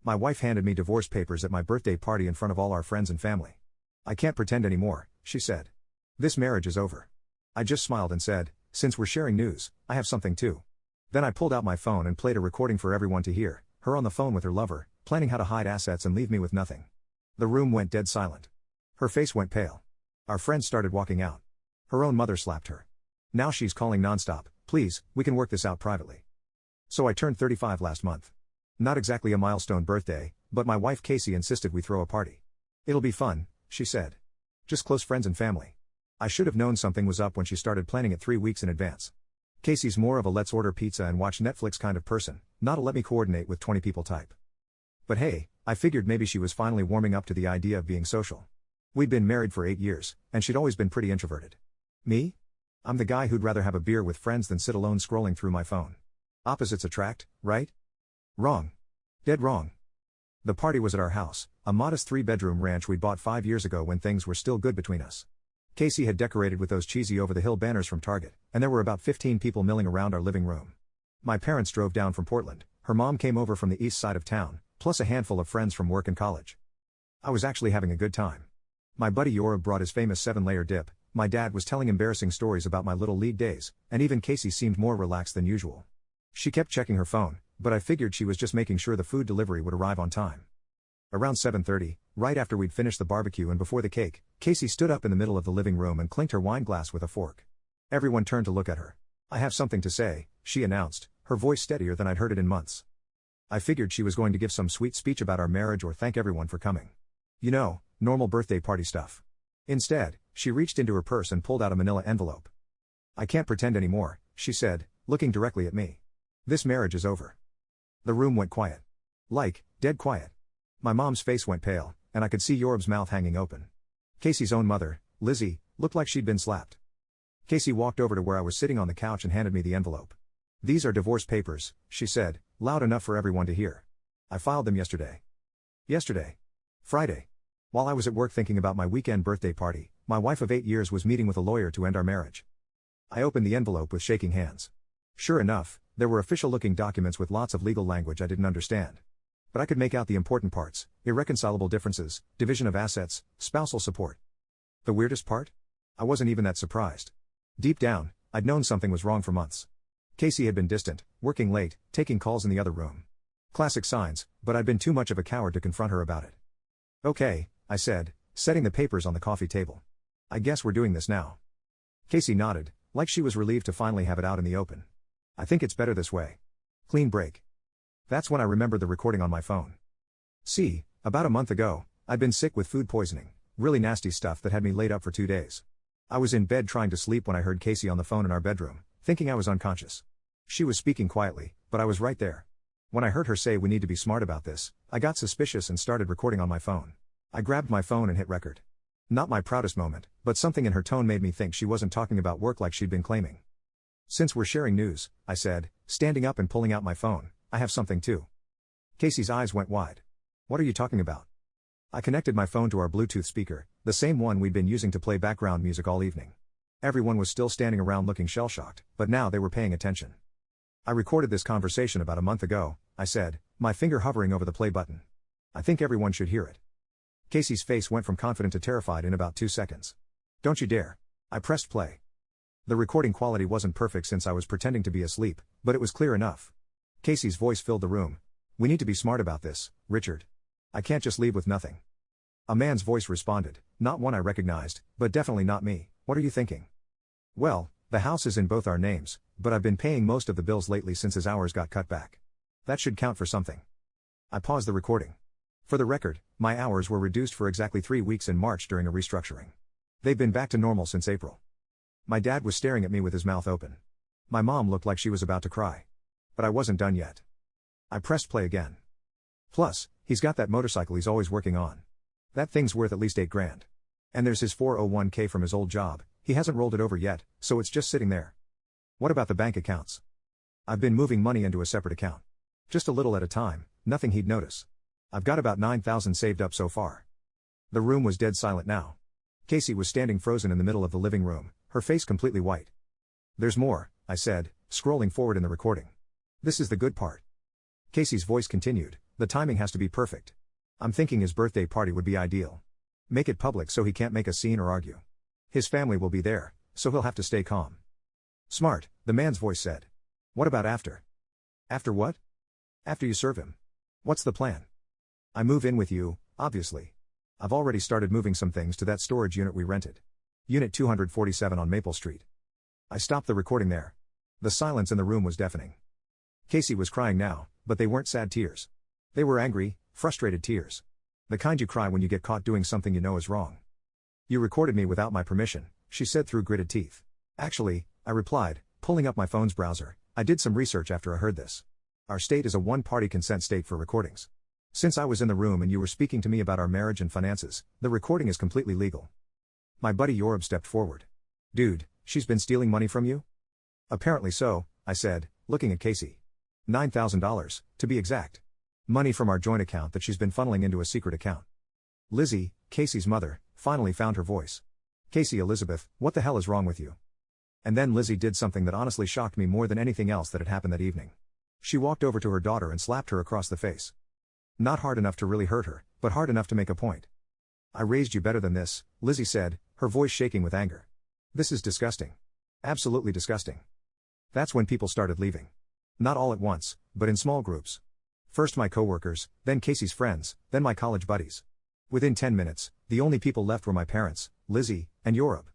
My wife handed me divorce papers at my birthday party in front of all our friends and family. I can't pretend anymore, she said. This marriage is over. I just smiled and said, since we're sharing news, I have something too. Then I pulled out my phone and played a recording for everyone to hear, her on the phone with her lover, planning how to hide assets and leave me with nothing. The room went dead silent. Her face went pale. Our friends started walking out. Her own mother slapped her. Now she's calling nonstop, please, we can work this out privately. So I turned 35 last month. Not exactly a milestone birthday, but my wife Casey insisted we throw a party. It'll be fun, she said. Just close friends and family. I should have known something was up when she started planning it 3 weeks in advance. Casey's more of a let's order pizza and watch Netflix kind of person, not a let me coordinate with 20 people type. But hey, I figured maybe she was finally warming up to the idea of being social. We'd been married for 8 years, and she'd always been pretty introverted. Me? I'm the guy who'd rather have a beer with friends than sit alone scrolling through my phone. Opposites attract, right? Wrong. Dead wrong. The party was at our house, a modest 3-bedroom ranch we'd bought 5 years ago when things were still good between us. Casey had decorated with those cheesy over-the-hill banners from Target, and there were about 15 people milling around our living room. My parents drove down from Portland, her mom came over from the east side of town, plus a handful of friends from work and college. I was actually having a good time. My buddy Yorav brought his famous 7-layer dip, my dad was telling embarrassing stories about my little league days, and even Casey seemed more relaxed than usual. She kept checking her phone, but I figured she was just making sure the food delivery would arrive on time. Around 7:30, right after we'd finished the barbecue and before the cake, Casey stood up in the middle of the living room and clinked her wine glass with a fork. Everyone turned to look at her. I have something to say, she announced, her voice steadier than I'd heard it in months. I figured she was going to give some sweet speech about our marriage or thank everyone for coming. You know, normal birthday party stuff. Instead, she reached into her purse and pulled out a manila envelope. I can't pretend anymore, she said, looking directly at me. This marriage is over. The room went quiet. Like, dead quiet. My mom's face went pale, and I could see Yorav's mouth hanging open. Casey's own mother, Lizzie, looked like she'd been slapped. Casey walked over to where I was sitting on the couch and handed me the envelope. These are divorce papers, she said, loud enough for everyone to hear. I filed them yesterday. Yesterday. Friday. While I was at work thinking about my weekend birthday party, my wife of 8 years was meeting with a lawyer to end our marriage. I opened the envelope with shaking hands. Sure enough, there were official-looking documents with lots of legal language I didn't understand. But I could make out the important parts: irreconcilable differences, division of assets, spousal support. The weirdest part? I wasn't even that surprised. Deep down, I'd known something was wrong for months. Casey had been distant, working late, taking calls in the other room. Classic signs, but I'd been too much of a coward to confront her about it. Okay, I said, setting the papers on the coffee table. I guess we're doing this now. Casey nodded, like she was relieved to finally have it out in the open. I think it's better this way. Clean break. That's when I remembered the recording on my phone. See, about a month ago, I'd been sick with food poisoning, really nasty stuff that had me laid up for 2 days. I was in bed trying to sleep when I heard Casey on the phone in our bedroom, thinking I was unconscious. She was speaking quietly, but I was right there. When I heard her say we need to be smart about this, I got suspicious and started recording on my phone. I grabbed my phone and hit record. Not my proudest moment, but something in her tone made me think she wasn't talking about work like she'd been claiming. Since we're sharing news, I said, standing up and pulling out my phone, I have something too. Casey's eyes went wide. What are you talking about? I connected my phone to our Bluetooth speaker, the same one we'd been using to play background music all evening. Everyone was still standing around looking shell-shocked, but now they were paying attention. I recorded this conversation about a month ago, I said, my finger hovering over the play button. I think everyone should hear it. Casey's face went from confident to terrified in about 2 seconds. Don't you dare. I pressed play. The recording quality wasn't perfect since I was pretending to be asleep, but it was clear enough. Casey's voice filled the room. We need to be smart about this, Richard. I can't just leave with nothing. A man's voice responded, not one I recognized, but definitely not me. What are you thinking? Well, the house is in both our names, but I've been paying most of the bills lately since his hours got cut back. That should count for something. I paused the recording. For the record, my hours were reduced for exactly 3 weeks in March during a restructuring. They've been back to normal since April. My dad was staring at me with his mouth open. My mom looked like she was about to cry. But I wasn't done yet. I pressed play again. Plus, he's got that motorcycle he's always working on. That thing's worth at least $8 grand. And there's his 401k from his old job, he hasn't rolled it over yet, so it's just sitting there. What about the bank accounts? I've been moving money into a separate account. Just a little at a time, nothing he'd notice. I've got about $9,000 saved up so far. The room was dead silent now. Casey was standing frozen in the middle of the living room, her face completely white. There's more, I said, scrolling forward in the recording. This is the good part. Casey's voice continued, The timing has to be perfect. I'm thinking his birthday party would be ideal. Make it public so he can't make a scene or argue. His family will be there, so he'll have to stay calm. Smart, the man's voice said. What about after? After what? After you serve him. What's the plan? I move in with you, obviously. I've already started moving some things to that storage unit we rented. Unit 247 on Maple Street. I stopped the recording there. The silence in the room was deafening. Casey was crying now, but they weren't sad tears. They were angry, frustrated tears. The kind you cry when you get caught doing something you know is wrong. You recorded me without my permission, she said through gritted teeth. Actually, I replied, pulling up my phone's browser, I did some research after I heard this. Our state is a one-party consent state for recordings. Since I was in the room and you were speaking to me about our marriage and finances, the recording is completely legal. My buddy Yorub stepped forward. Dude, she's been stealing money from you? Apparently so, I said, looking at Casey. $9,000, to be exact. Money from our joint account that she's been funneling into a secret account. Lizzie, Casey's mother, finally found her voice. Casey Elizabeth, what the hell is wrong with you? And then Lizzie did something that honestly shocked me more than anything else that had happened that evening. She walked over to her daughter and slapped her across the face. Not hard enough to really hurt her, but hard enough to make a point. I raised you better than this, Lizzie said, her voice shaking with anger. This is disgusting. Absolutely disgusting. That's when people started leaving. Not all at once, but in small groups. First my coworkers, then Casey's friends, then my college buddies. Within 10 minutes, the only people left were my parents, Lizzie, and Yorub.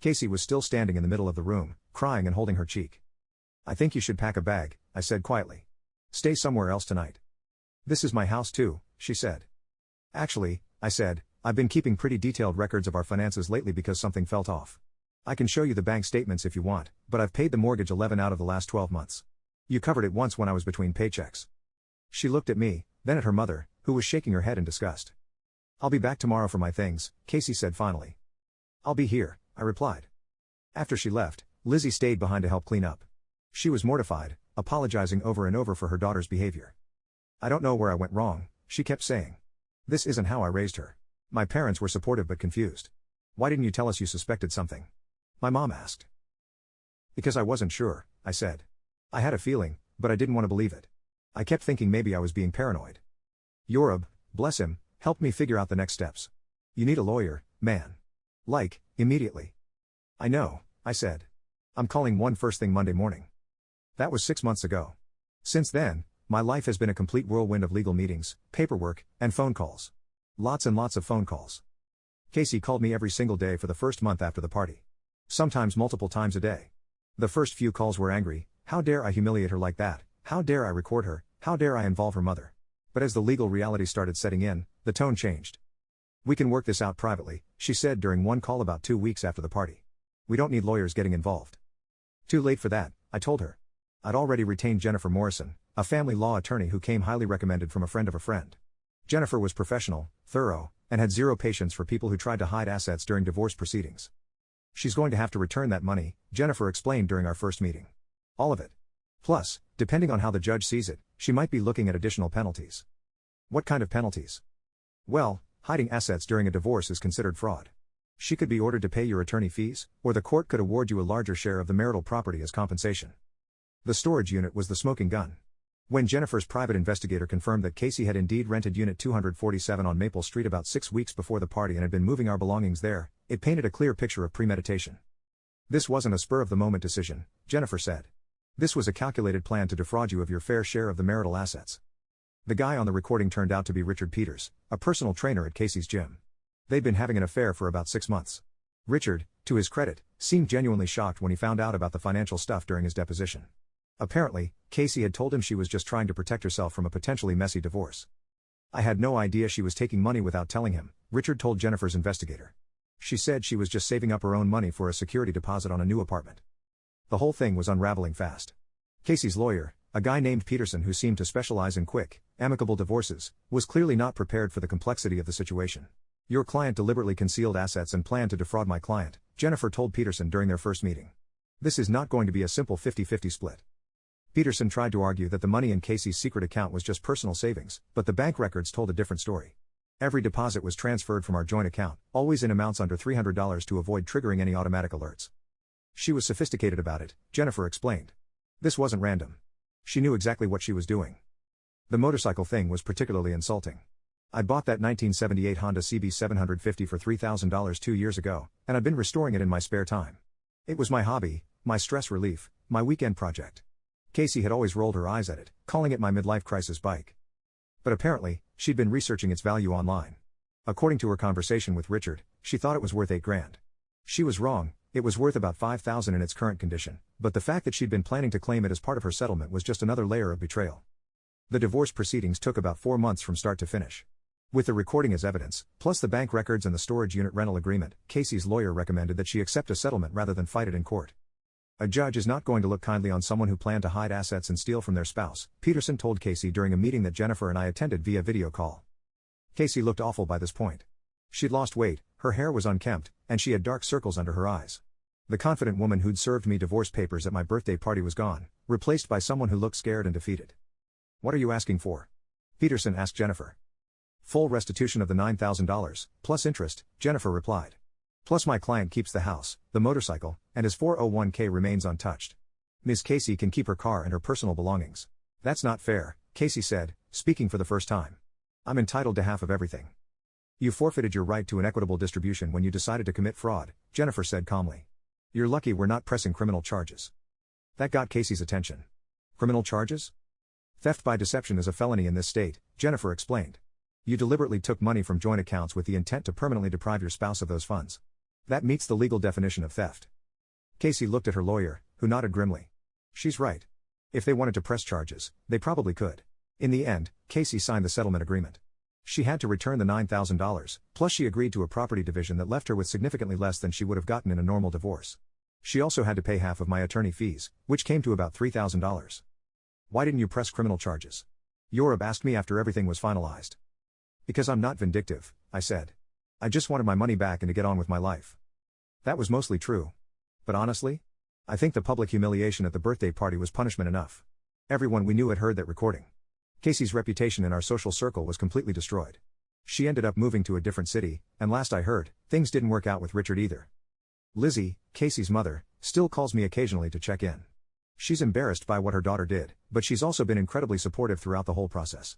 Casey was still standing in the middle of the room, crying and holding her cheek. I think you should pack a bag, I said quietly. Stay somewhere else tonight. This is my house too, she said. Actually, I said, I've been keeping pretty detailed records of our finances lately because something felt off. I can show you the bank statements if you want, but I've paid the mortgage 11 out of the last 12 months. You covered it once when I was between paychecks. She looked at me, then at her mother, who was shaking her head in disgust. I'll be back tomorrow for my things, Casey said finally. I'll be here, I replied. After she left, Lizzie stayed behind to help clean up. She was mortified, apologizing over and over for her daughter's behavior. I don't know where I went wrong, she kept saying. This isn't how I raised her. My parents were supportive but confused. Why didn't you tell us you suspected something? My mom asked. Because I wasn't sure, I said. I had a feeling, but I didn't want to believe it. I kept thinking maybe I was being paranoid. Yorub, bless him, helped me figure out the next steps. You need a lawyer, man. Like, immediately. I know, I said. I'm calling one first thing Monday morning. That was 6 months ago. Since then, my life has been a complete whirlwind of legal meetings, paperwork, and phone calls. Lots and lots of phone calls. Casey called me every single day for the first month after the party. Sometimes multiple times a day. The first few calls were angry. How dare I humiliate her like that? How dare I record her? How dare I involve her mother? But as the legal reality started setting in, the tone changed. We can work this out privately, she said during one call about 2 weeks after the party. We don't need lawyers getting involved. Too late for that, I told her. I'd already retained Jennifer Morrison, a family law attorney who came highly recommended from a friend of a friend. Jennifer was professional, thorough, and had zero patience for people who tried to hide assets during divorce proceedings. She's going to have to return that money, Jennifer explained during our first meeting. All of it. Plus, depending on how the judge sees it, she might be looking at additional penalties. What kind of penalties? Well, hiding assets during a divorce is considered fraud. She could be ordered to pay your attorney fees, or the court could award you a larger share of the marital property as compensation. The storage unit was the smoking gun. When Jennifer's private investigator confirmed that Casey had indeed rented Unit 247 on Maple Street about 6 weeks before the party and had been moving our belongings there, it painted a clear picture of premeditation. This wasn't a spur-of-the-moment decision, Jennifer said. This was a calculated plan to defraud you of your fair share of the marital assets. The guy on the recording turned out to be Richard Peters, a personal trainer at Casey's gym. They'd been having an affair for about 6 months. Richard, to his credit, seemed genuinely shocked when he found out about the financial stuff during his deposition. Apparently, Casey had told him she was just trying to protect herself from a potentially messy divorce. I had no idea she was taking money without telling him, Richard told Jennifer's investigator. She said she was just saving up her own money for a security deposit on a new apartment. The whole thing was unraveling fast. Casey's lawyer, a guy named Peterson who seemed to specialize in quick, amicable divorces, was clearly not prepared for the complexity of the situation. Your client deliberately concealed assets and planned to defraud my client, Jennifer told Peterson during their first meeting. This is not going to be a simple 50-50 split. Peterson tried to argue that the money in Casey's secret account was just personal savings, but the bank records told a different story. Every deposit was transferred from our joint account, always in amounts under $300 to avoid triggering any automatic alerts. She was sophisticated about it, Jennifer explained. This wasn't random. She knew exactly what she was doing. The motorcycle thing was particularly insulting. I'd bought that 1978 Honda CB750 for $3,000 2 years ago, and I'd been restoring it in my spare time. It was my hobby, my stress relief, my weekend project. Casey had always rolled her eyes at it, calling it my midlife crisis bike. But apparently, she'd been researching its value online. According to her conversation with Richard, she thought it was worth $8,000. She was wrong, it was worth about $5,000 in its current condition, but the fact that she'd been planning to claim it as part of her settlement was just another layer of betrayal. The divorce proceedings took about 4 months from start to finish. With the recording as evidence, plus the bank records and the storage unit rental agreement, Casey's lawyer recommended that she accept a settlement rather than fight it in court. A judge is not going to look kindly on someone who planned to hide assets and steal from their spouse, Peterson told Casey during a meeting that Jennifer and I attended via video call. Casey looked awful by this point. She'd lost weight, her hair was unkempt, and she had dark circles under her eyes. The confident woman who'd served me divorce papers at my birthday party was gone, replaced by someone who looked scared and defeated. "What are you asking for?" Peterson asked Jennifer. "Full restitution of the $9,000, plus interest," Jennifer replied. "Plus my client keeps the house, the motorcycle, and his 401k remains untouched. Ms. Casey can keep her car and her personal belongings." "That's not fair," Casey said, speaking for the first time. "I'm entitled to half of everything." "You forfeited your right to an equitable distribution when you decided to commit fraud," Jennifer said calmly. "You're lucky we're not pressing criminal charges." That got Casey's attention. "Criminal charges?" "Theft by deception is a felony in this state," Jennifer explained. "You deliberately took money from joint accounts with the intent to permanently deprive your spouse of those funds. That meets the legal definition of theft." Casey looked at her lawyer, who nodded grimly. "She's right. If they wanted to press charges, they probably could." In the end, Casey signed the settlement agreement. She had to return the $9,000, plus she agreed to a property division that left her with significantly less than she would have gotten in a normal divorce. She also had to pay half of my attorney fees, which came to about $3,000. "Why didn't you press criminal charges?" Yorub asked me after everything was finalized. "Because I'm not vindictive," I said. "I just wanted my money back and to get on with my life." That was mostly true. But honestly, I think the public humiliation at the birthday party was punishment enough. Everyone we knew had heard that recording. Casey's reputation in our social circle was completely destroyed. She ended up moving to a different city, and last I heard, things didn't work out with Richard either. Lizzie, Casey's mother, still calls me occasionally to check in. She's embarrassed by what her daughter did, but she's also been incredibly supportive throughout the whole process.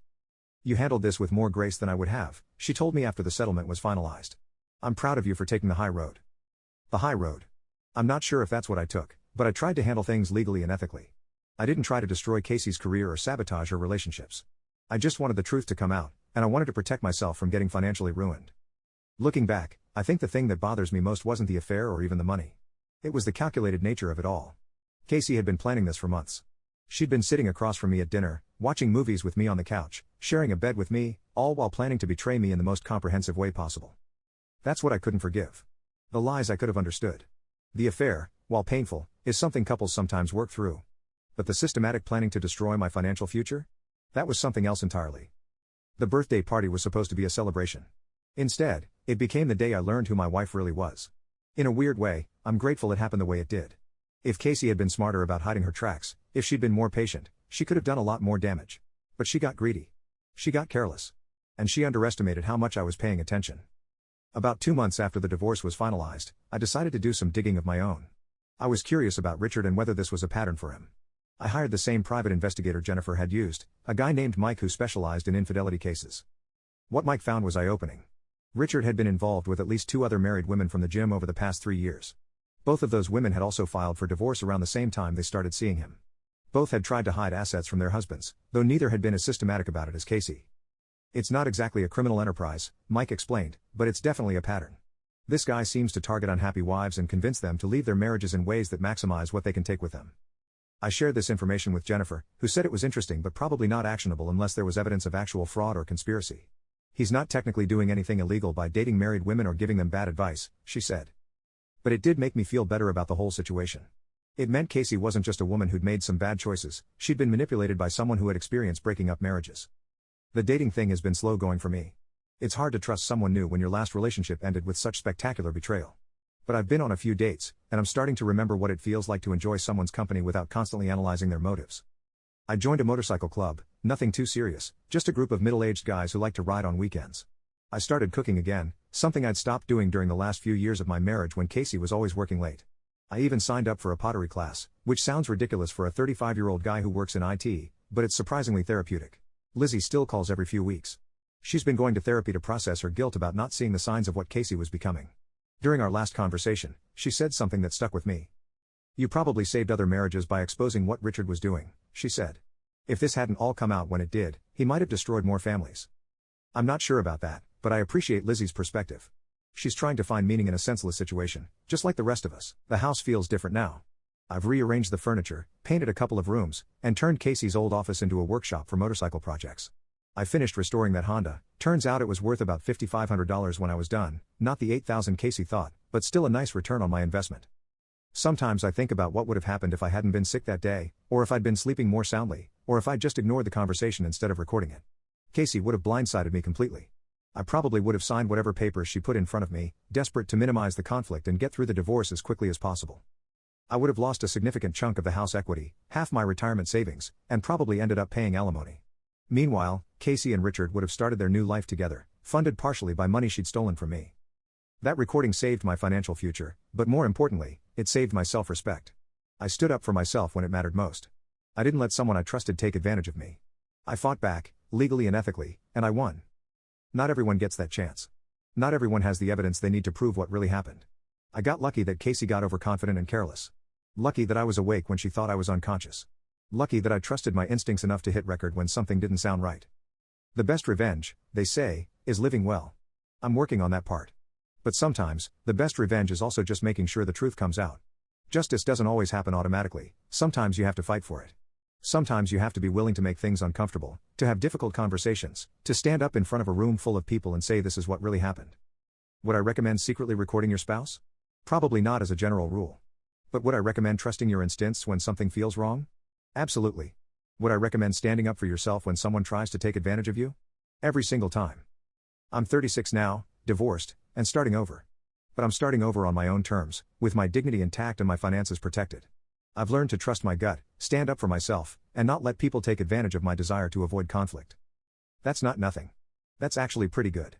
"You handled this with more grace than I would have," she told me after the settlement was finalized. "I'm proud of you for taking the high road." The high road. I'm not sure if that's what I took, but I tried to handle things legally and ethically. I didn't try to destroy Casey's career or sabotage her relationships. I just wanted the truth to come out, and I wanted to protect myself from getting financially ruined. Looking back, I think the thing that bothers me most wasn't the affair or even the money. It was the calculated nature of it all. Casey had been planning this for months. She'd been sitting across from me at dinner, watching movies with me on the couch, sharing a bed with me, all while planning to betray me in the most comprehensive way possible. That's what I couldn't forgive. The lies I could have understood. The affair, while painful, is something couples sometimes work through. But the systematic planning to destroy my financial future? That was something else entirely. The birthday party was supposed to be a celebration. Instead, it became the day I learned who my wife really was. In a weird way, I'm grateful it happened the way it did. If Casey had been smarter about hiding her tracks, if she'd been more patient, she could have done a lot more damage. But she got greedy. She got careless. And she underestimated how much I was paying attention. About 2 months after the divorce was finalized, I decided to do some digging of my own. I was curious about Richard and whether this was a pattern for him. I hired the same private investigator Jennifer had used, a guy named Mike who specialized in infidelity cases. What Mike found was eye-opening. Richard had been involved with at least 2 other married women from the gym over the past 3 years. Both of those women had also filed for divorce around the same time they started seeing him. Both had tried to hide assets from their husbands, though neither had been as systematic about it as Casey. "It's not exactly a criminal enterprise," Mike explained, "but it's definitely a pattern. This guy seems to target unhappy wives and convince them to leave their marriages in ways that maximize what they can take with them." I shared this information with Jennifer, who said it was interesting but probably not actionable unless there was evidence of actual fraud or conspiracy. "He's not technically doing anything illegal by dating married women or giving them bad advice," she said. But it did make me feel better about the whole situation. It meant Casey wasn't just a woman who'd made some bad choices, she'd been manipulated by someone who had experienced breaking up marriages. The dating thing has been slow going for me. It's hard to trust someone new when your last relationship ended with such spectacular betrayal. But I've been on a few dates, and I'm starting to remember what it feels like to enjoy someone's company without constantly analyzing their motives. I joined a motorcycle club, nothing too serious, just a group of middle-aged guys who like to ride on weekends. I started cooking again, something I'd stopped doing during the last few years of my marriage when Casey was always working late. I even signed up for a pottery class, which sounds ridiculous for a 35-year-old guy who works in IT, but it's surprisingly therapeutic. Lizzie still calls every few weeks. She's been going to therapy to process her guilt about not seeing the signs of what Casey was becoming. During our last conversation, she said something that stuck with me. "You probably saved other marriages by exposing what Richard was doing," she said. "If this hadn't all come out when it did, he might have destroyed more families." I'm not sure about that, but I appreciate Lizzie's perspective. She's trying to find meaning in a senseless situation, just like the rest of us. The house feels different now. I've rearranged the furniture, painted a couple of rooms, and turned Casey's old office into a workshop for motorcycle projects. I finished restoring that Honda. Turns out it was worth about $5,500 when I was done, not the $8,000 Casey thought, but still a nice return on my investment. Sometimes I think about what would have happened if I hadn't been sick that day, or if I'd been sleeping more soundly, or if I'd just ignored the conversation instead of recording it. Casey would have blindsided me completely. I probably would have signed whatever papers she put in front of me, desperate to minimize the conflict and get through the divorce as quickly as possible. I would have lost a significant chunk of the house equity, half my retirement savings, and probably ended up paying alimony. Meanwhile, Casey and Richard would have started their new life together, funded partially by money she'd stolen from me. That recording saved my financial future, but more importantly, it saved my self-respect. I stood up for myself when it mattered most. I didn't let someone I trusted take advantage of me. I fought back, legally and ethically, and I won. Not everyone gets that chance. Not everyone has the evidence they need to prove what really happened. I got lucky that Casey got overconfident and careless. Lucky that I was awake when she thought I was unconscious. Lucky that I trusted my instincts enough to hit record when something didn't sound right. The best revenge, they say, is living well. I'm working on that part. But sometimes, the best revenge is also just making sure the truth comes out. Justice doesn't always happen automatically. Sometimes you have to fight for it. Sometimes you have to be willing to make things uncomfortable, to have difficult conversations, to stand up in front of a room full of people and say this is what really happened. Would I recommend secretly recording your spouse? Probably not as a general rule. But would I recommend trusting your instincts when something feels wrong? Absolutely. Would I recommend standing up for yourself when someone tries to take advantage of you? Every single time. I'm 36 now, divorced, and starting over. But I'm starting over on my own terms, with my dignity intact and my finances protected. I've learned to trust my gut, stand up for myself, and not let people take advantage of my desire to avoid conflict. That's not nothing. That's actually pretty good.